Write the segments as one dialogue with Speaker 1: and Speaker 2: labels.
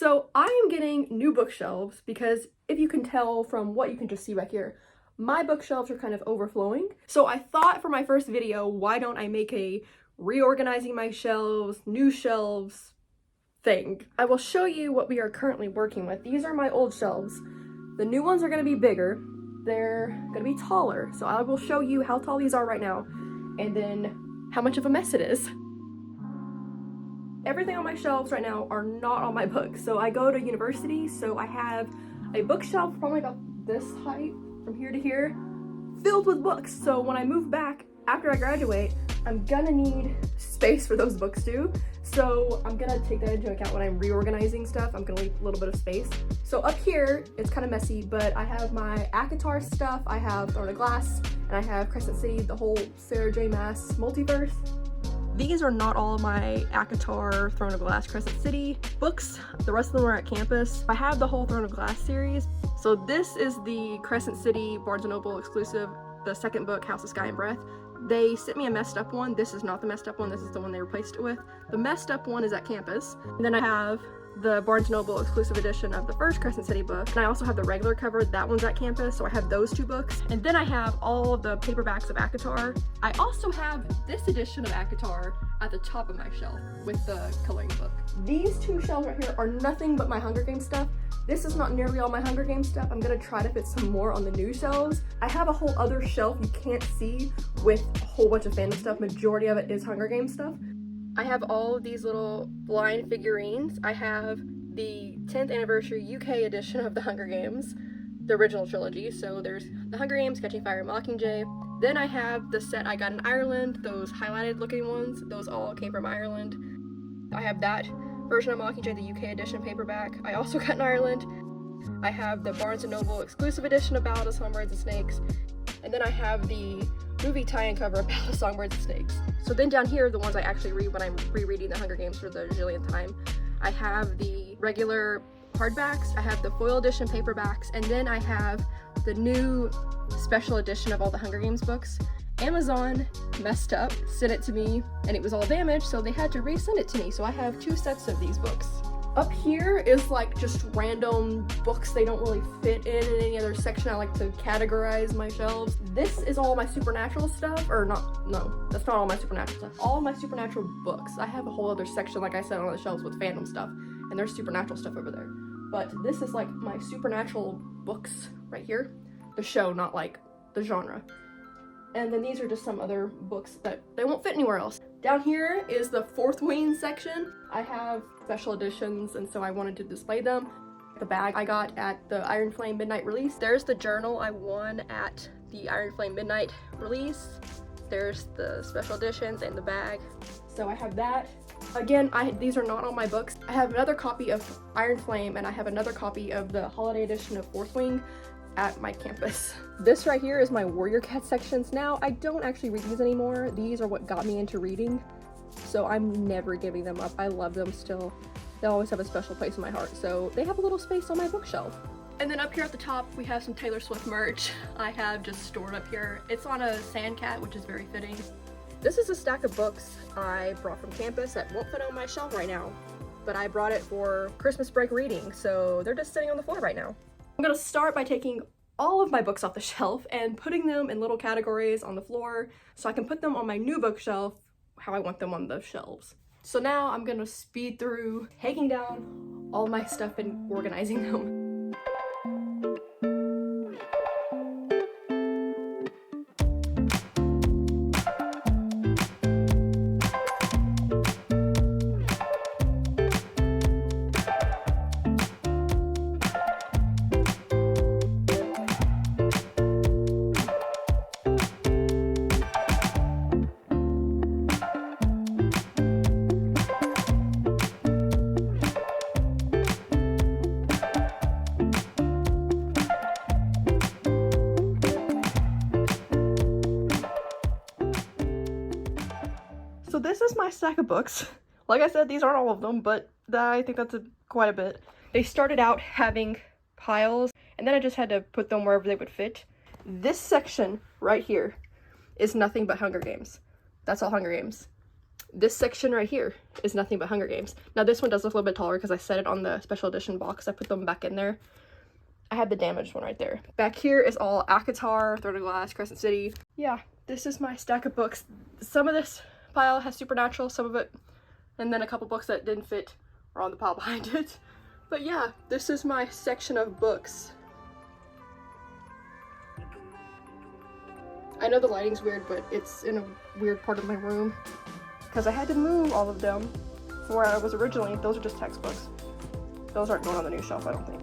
Speaker 1: So I am getting new bookshelves because if you can tell from what you can just see right here, my bookshelves are kind of overflowing. So I thought for my first video, why don't I make a reorganizing my shelves, new shelves thing. I will show you what we are currently working with. These are my old shelves. The new ones are going to be bigger. They're going to be taller. So I will show you how tall these are right now and then how much of a mess it is. Everything on my shelves right now are not on my books. So I go to university, so I have a bookshelf probably about this height from here to here filled with books. So when I move back after I graduate, I'm gonna need space for those books too. So I'm gonna take that into account when I'm reorganizing stuff. I'm gonna leave a little bit of space. So up here, it's kind of messy, but I have my ACOTAR stuff, I have Throne of Glass, and I have Crescent City, the whole Sarah J. Maas multiverse. These are not all of my ACOTAR, Throne of Glass, Crescent City books. The rest of them are at campus. I have the whole Throne of Glass series. So this is the Crescent City Barnes & Noble exclusive, the second book, House of Sky and Breath. They sent me a messed up one. This is not the messed up one. This is the one they replaced it with. The messed up one is at campus. And then I have the Barnes & Noble exclusive edition of the first Crescent City book. And I also have the regular cover. That one's at campus. So I have those two books. And then I have all of the paperbacks of ACOTAR. I also have this edition of ACOTAR at the top of my shelf with the coloring book. These two shelves right here are nothing but my Hunger Games stuff. This is not nearly all my Hunger Games stuff. I'm gonna try to fit some more on the new shelves. I have a whole other shelf you can't see with a whole bunch of fandom stuff. Majority of it is Hunger Games stuff. I have all of these little blind figurines. I have the 10th anniversary UK edition of the Hunger Games, the original trilogy. So there's the Hunger Games, Catching Fire, Mockingjay. Then I have the set I got in Ireland, those highlighted looking ones. Those all came from Ireland. I have that version of Mockingjay, the UK edition paperback. I also got in Ireland. I have the Barnes & Noble exclusive edition of Ballad of Songbirds and Snakes. And then I have the movie tie-in cover of Ballad of Songbirds and Snakes. So then down here, the ones I actually read when I'm rereading the Hunger Games for the zillionth time, I have the regular hardbacks, I have the foil edition paperbacks, and then I have the new special edition of all the Hunger Games books. Amazon messed up, sent it to me, and it was all damaged, so they had to resend it to me. So I have two sets of these books. Up here is like just random books. They don't really fit in any other section. I like to categorize my shelves. This is all my Supernatural stuff, or not, no, that's not all my Supernatural stuff. All my Supernatural books. I have a whole other section, like I said, on the shelves with fandom stuff, and there's Supernatural stuff over there. But this is like my Supernatural books right here. The show, not like the genre. And then these are just some other books that they won't fit anywhere else. Down here is the fourth wing section. I have special editions, and so I wanted to display them. The bag I got at the Iron Flame Midnight release. There's the journal I won at the Iron Flame Midnight release. There's the special editions and the bag. So I have that. Again, these are not on my books. I have another copy of Iron Flame, and I have another copy of the holiday edition of Fourth Wing at my campus. This right here is my Warrior Cat sections. Now, I don't actually read these anymore. These are what got me into reading, so I'm never giving them up. I love them still. They always have a special place in my heart, so they have a little space on my bookshelf. And then up here at the top, we have some Taylor Swift merch I have just stored up here. It's on a sand cat, which is very fitting. This is a stack of books I brought from campus that won't fit on my shelf right now, but I brought it for Christmas break reading, so they're just sitting on the floor right now. I'm gonna start by taking all of my books off the shelf and putting them in little categories on the floor so I can put them on my new bookshelf how I want them on the shelves. So now I'm gonna speed through taking down all my stuff and organizing them. So this is my stack of books. Like I said, these aren't all of them, but I think that's quite a bit. They started out having piles, and then I just had to put them wherever they would fit. This section right here is nothing but Hunger Games. That's all Hunger Games. this section right here is nothing but Hunger Games. Now this one does look a little bit taller because I set it on the special edition box. I put them back in there. I had the damaged one right there. Back here is all ACOTAR, Throne of Glass, Crescent City. Yeah, this is my stack of books. Some of this pile has Supernatural, some of it, and then a couple books that didn't fit are on the pile behind it. But yeah, this is my section of books. I know the lighting's weird, but it's in a weird part of my room because I had to move all of them from where I was originally. Those are just textbooks. Those aren't going on the new shelf, I don't think.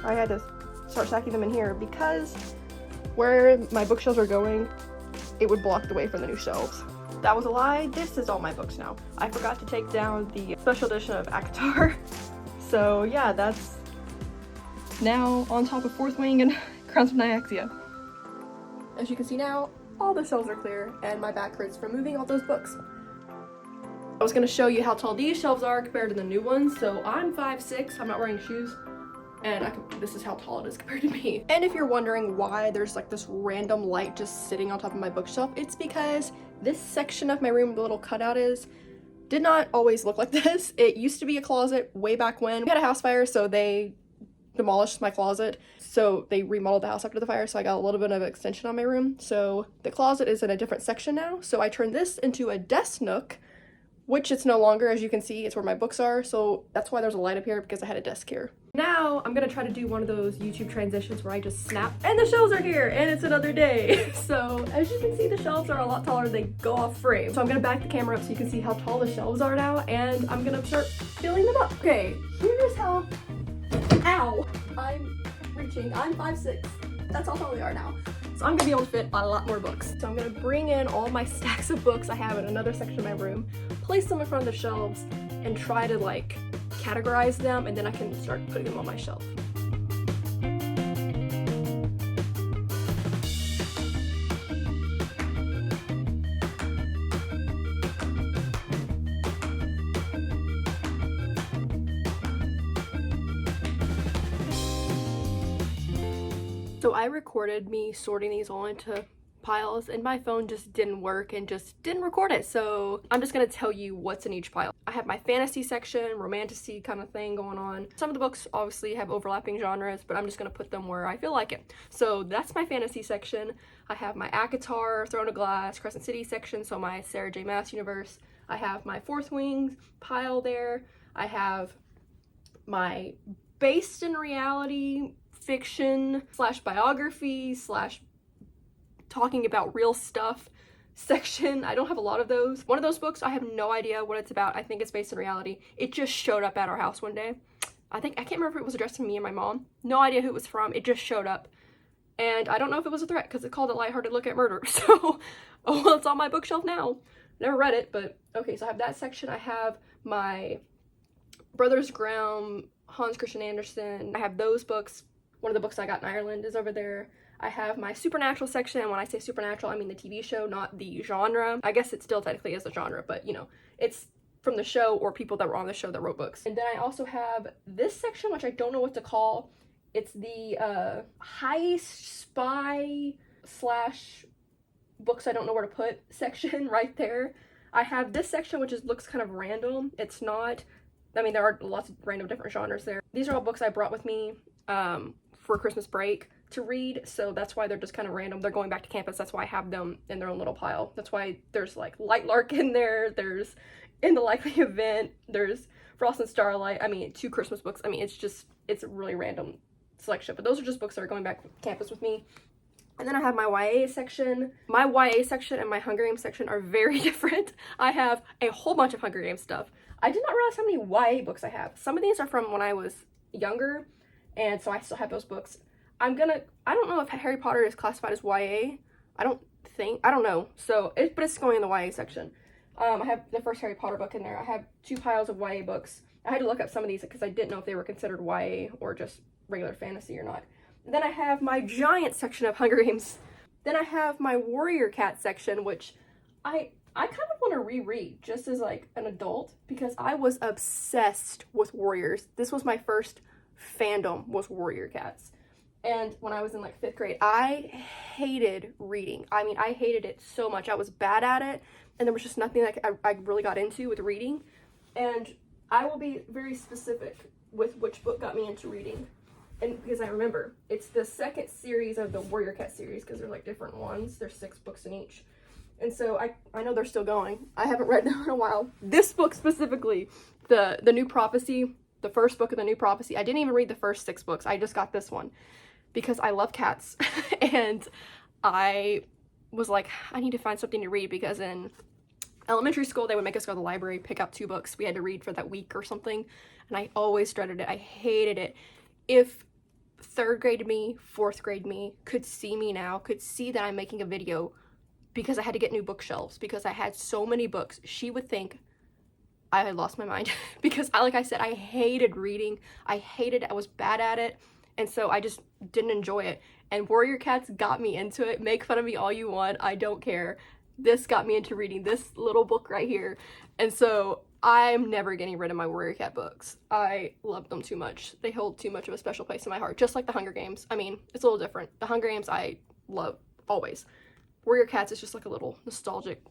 Speaker 1: I had to start stacking them in here because where my bookshelves are going, it would block the way from the new shelves. That was a lie. This is all my books now. I forgot to take down the special edition of ACOTAR. So yeah, that's now on top of Fourth Wing and Crowns of Nyaxia. As you can see now, all the shelves are clear and my back hurts from moving all those books. I was going to show you how tall these shelves are compared to the new ones. So I'm 5'6", I'm not wearing shoes, and this is how tall it is compared to me. And if you're wondering why there's like this random light just sitting on top of my bookshelf, it's because this section of my room, the little cutout did not always look like this. It used to be a closet way back when. We had a house fire, so they demolished my closet. So they remodeled the house after the fire, so I got a little bit of extension on my room. So the closet is in a different section now. So I turned this into a desk nook, which it's no longer. As you can see, it's where my books are. So that's why there's a light up here, because I had a desk here. Now I'm gonna try to do one of those YouTube transitions where I just snap and the shelves are here and it's another day. So as you can see, the shelves are a lot taller. They go off frame. So I'm gonna back the camera up so you can see how tall the shelves are now, and I'm gonna start filling them up. Okay, here's how, ow, I'm reaching. I'm 5'6". That's how tall they are now. So I'm gonna be able to fit a lot more books. So I'm gonna bring in all my stacks of books I have in another section of my room, place them in front of the shelves, and try to like categorize them, and then I can start putting them on my shelf. So I recorded me sorting these all into piles, and my phone just didn't work and just didn't record it. So I'm just gonna tell you what's in each pile. I have my fantasy section, romantasy kind of thing going on. Some of the books obviously have overlapping genres, but I'm just gonna put them where I feel like it. So that's my fantasy section. I have my ACOTAR, Throne of Glass, Crescent City section, so my Sarah J. Maas universe. I have my Fourth Wing pile there. I have my based in reality fiction / biography / talking about real stuff section. I don't have a lot of those. One of those books, I have no idea what it's about. I think it's based in reality. It just showed up at our house one day. I can't remember if it was addressed to me and my mom. No idea who it was from. It just showed up. And I don't know if it was a threat because it called A Lighthearted Look at Murder. So, oh, well, it's on my bookshelf now. Never read it, but okay, so I have that section. I have my Brothers Grimm, Hans Christian Andersen. I have those books. One of the books I got in Ireland is over there. I have my Supernatural section, and when I say Supernatural, I mean the TV show, not the genre. I guess it still technically is a genre, but you know, it's from the show or people that were on the show that wrote books. And then I also have this section, which I don't know what to call. It's the heist spy / books I don't know where to put section right there. I have this section, which looks kind of random. It's not, I mean, there are lots of random different genres there. These are all books I brought with me for Christmas break to read, so that's why they're just kind of random. They're going back to campus, that's why I have them in their own little pile. That's why there's like Light Lark in there, there's In the Likely Event, there's Frost and Starlight. I mean, 2 Christmas books. I mean, it's a really random selection, but those are just books that are going back to campus with me. And then I have my YA section. My YA section and my Hunger Games section are very different. I have a whole bunch of Hunger Games stuff. I did not realize how many YA books I have. Some of these are from when I was younger, and so I still have those books. I don't know if Harry Potter is classified as YA. I don't know. So, but it's going in the YA section. I have the first Harry Potter book in there. I have 2 piles of YA books. I had to look up some of these because I didn't know if they were considered YA or just regular fantasy or not. Then I have my giant section of Hunger Games. Then I have my Warrior Cat section, which I kind of want to reread just as like an adult because I was obsessed with warriors. This was my first fandom, was Warrior Cats. And when I was in like 5th grade, I hated reading. I mean, I hated it so much. I was bad at it, and there was just nothing that I really got into with reading. And I will be very specific with which book got me into reading. And because I remember, it's the 2nd series of the Warrior Cat series, because they're like different ones. There's 6 books in each. And so I know they're still going. I haven't read them in a while. This book specifically, the New Prophecy, the first book of the New Prophecy, I didn't even read the first 6 books. I just got this one because I love cats. And I was like, I need to find something to read, because in elementary school, they would make us go to the library, pick out 2 books we had to read for that week or something. And I always dreaded it. I hated it. If 3rd grade me, 4th grade me could see me now, could see that I'm making a video because I had to get new bookshelves, because I had so many books, she would think I had lost my mind. Because like I said, I hated reading. I hated it. I was bad at it. And so I just didn't enjoy it. And Warrior Cats got me into it. Make fun of me all you want. I don't care. This got me into reading this little book right here. And so I'm never getting rid of my Warrior Cat books. I love them too much. They hold too much of a special place in my heart. Just like the Hunger Games. I mean, it's a little different. The Hunger Games I love always. Warrior Cats is just like a little nostalgic,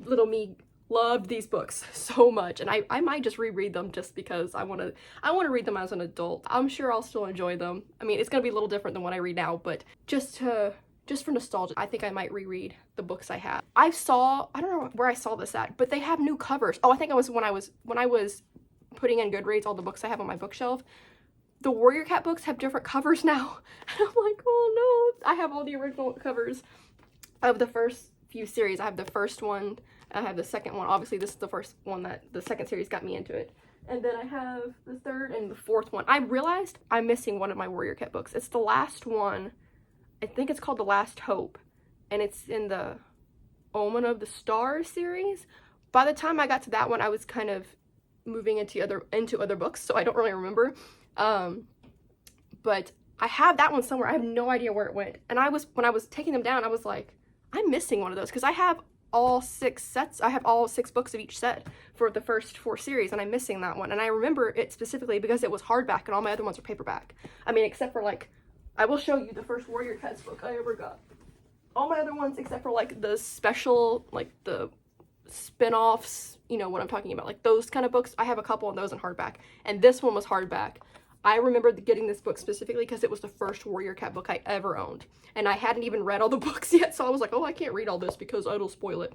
Speaker 1: little me loved these books so much. And I might just reread them just because I want to read them as an adult. I'm sure I'll still enjoy them. I mean, it's going to be a little different than what I read now, but just for nostalgia, I think I might reread the books I have. I don't know where I saw this at, but they have new covers. Oh, I think it was when I was putting in Goodreads all the books I have on my bookshelf. The Warrior Cat books have different covers now. And I'm like, oh no. I have all the original covers of the first few series. I have the first one, I have the second one. Obviously, this is the first one that the 2nd series got me into it. And then I have the 3rd and the 4th one. I realized I'm missing one of my Warrior Cat books. It's the last one. I think it's called The Last Hope, and it's in the Omen of the Stars series. By the time I got to that one, I was kind of moving into other books, so I don't really remember. But I have that one somewhere. I have no idea where it went. And when I was taking them down, I was like, I'm missing one of those, because I have all 6 sets. I have all 6 books of each set for the first 4 series, and I'm missing that one. And I remember it specifically because it was hardback, and all my other ones are paperback. I mean, except for like, I will show you the first Warrior Cats book I ever got. All my other ones, except for like the special, like the spin-offs, you know what I'm talking about, like those kind of books, I have a couple of those in hardback, and this one was hardback. I remember getting this book specifically because it was the first Warrior Cat book I ever owned, and I hadn't even read all the books yet, so I was like, oh, I can't read all this because it'll spoil it.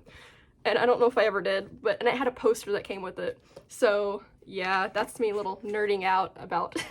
Speaker 1: And I don't know if I ever did, and it had a poster that came with it. So yeah, that's me a little nerding out about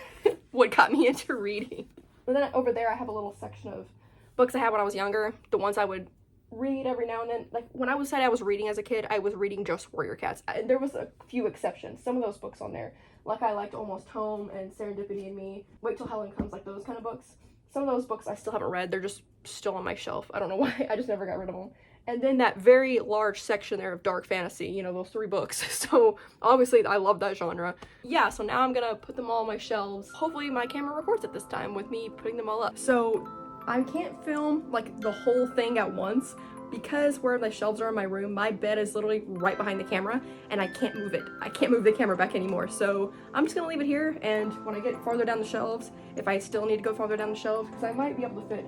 Speaker 1: what got me into reading. And then over there I have a little section of books I had when I was younger, the ones I would read every now and then. Like when I was reading as a kid, I was reading just Warrior Cats. There was a few exceptions. Some of those books on there, like I liked Almost Home and Serendipity and Me, Wait Till Helen Comes, like those kind of books. Some of those books I still haven't read. They're just still on my shelf. I don't know why. I just never got rid of them. And then that very large section there of dark fantasy, you know, those 3 books. So obviously I love that genre. Yeah, so now I'm gonna put them all on my shelves. Hopefully my camera records it this time with me putting them all up. So I can't film like the whole thing at once because where my shelves are in my room, my bed is literally right behind the camera and I can't move it. I can't move the camera back anymore. So I'm just gonna leave it here, and when I get farther down the shelves, if I still need to go farther down the shelves, because I might be able to fit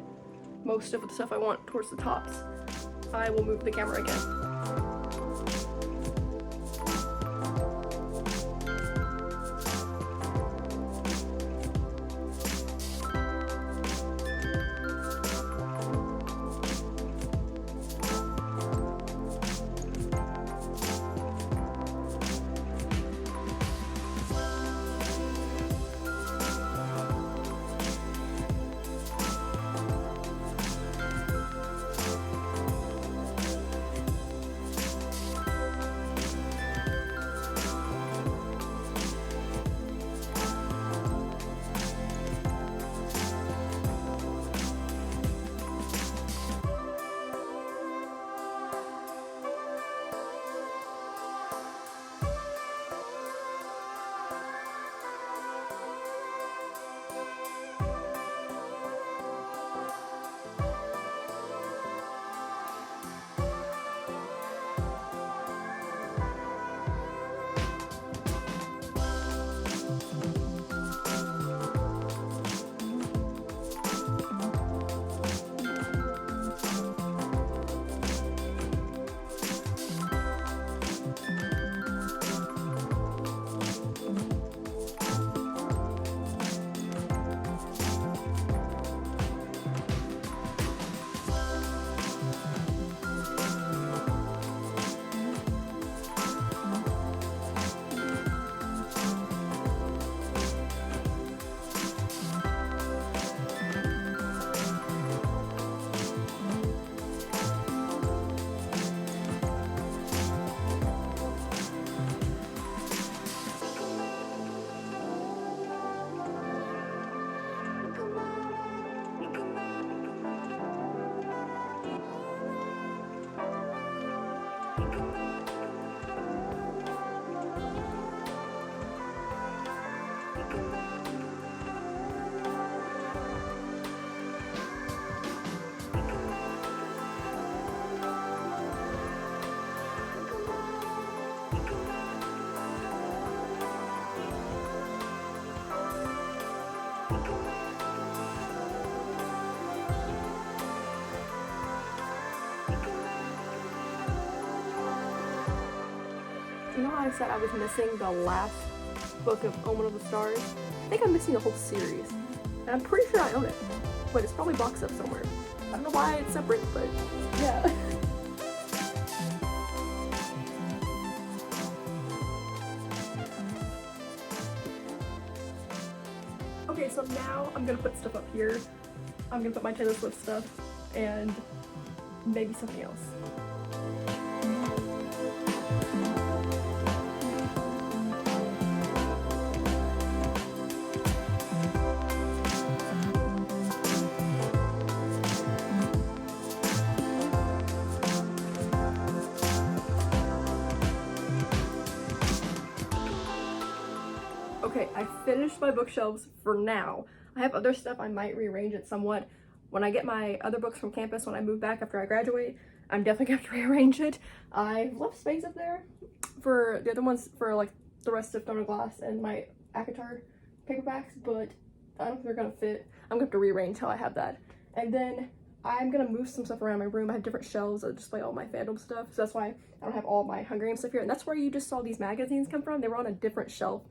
Speaker 1: most of the stuff I want towards the tops, I will move the camera again. how I said I was missing the last book of Omen of the Stars? I think I'm missing the whole series. And I'm pretty sure I own it. But it's probably boxed up somewhere. I don't know why it's separate, but yeah. Okay, so now I'm gonna put stuff up here. I'm gonna put my Taylor Swift stuff and maybe something else. Okay, I finished my bookshelves for now. I have other stuff I might rearrange it somewhat. When I get my other books from campus, when I move back after I graduate, I'm definitely gonna have to rearrange it. I left space up there for the other ones for like the rest of Throne of Glass and my ACOTAR paperbacks, but I don't think they're gonna fit. I'm gonna have to rearrange how I have that. And then I'm gonna move some stuff around my room. I have different shelves that display all my fandom stuff, so that's why I don't have all my Hunger Games stuff here. And that's where you just saw these magazines come from. They were on a different shelf.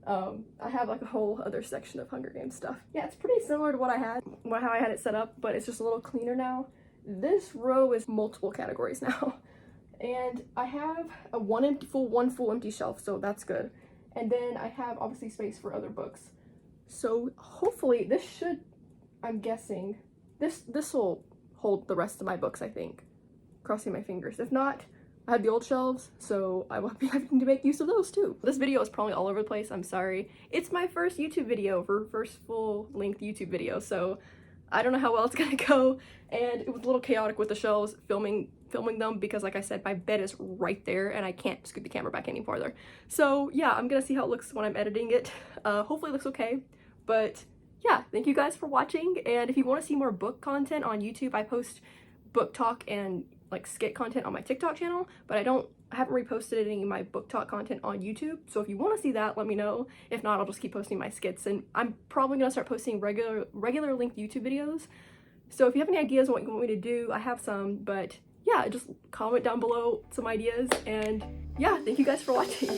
Speaker 1: I have like a whole other section of Hunger Games stuff. Yeah, it's pretty similar to what I had, how I had it set up, but it's just a little cleaner now. This row is multiple categories now. And I have a one full empty shelf, so that's good. And then I have obviously space for other books. So hopefully this should, I'm guessing, this will hold the rest of my books, I think. Crossing my fingers. If not, I have the old shelves, so I will be having to make use of those too. This video is probably all over the place, I'm sorry. It's my first YouTube video, first full-length YouTube video, so I don't know how well it's gonna go, and it was a little chaotic with the shelves, filming them, because like I said, my bed is right there, and I can't scoot the camera back any farther. So yeah, I'm gonna see how it looks when I'm editing it. Hopefully it looks okay, but yeah, thank you guys for watching, and if you want to see more book content on YouTube, I post book talk and like skit content on my TikTok channel, but I haven't reposted any of my book talk content on YouTube. So if you want to see that, let me know. If not, I'll just keep posting my skits, and I'm probably gonna start posting regular length YouTube videos. So if you have any ideas on what you want me to do, I have some, but yeah, just comment down below some ideas, and yeah, thank you guys for watching.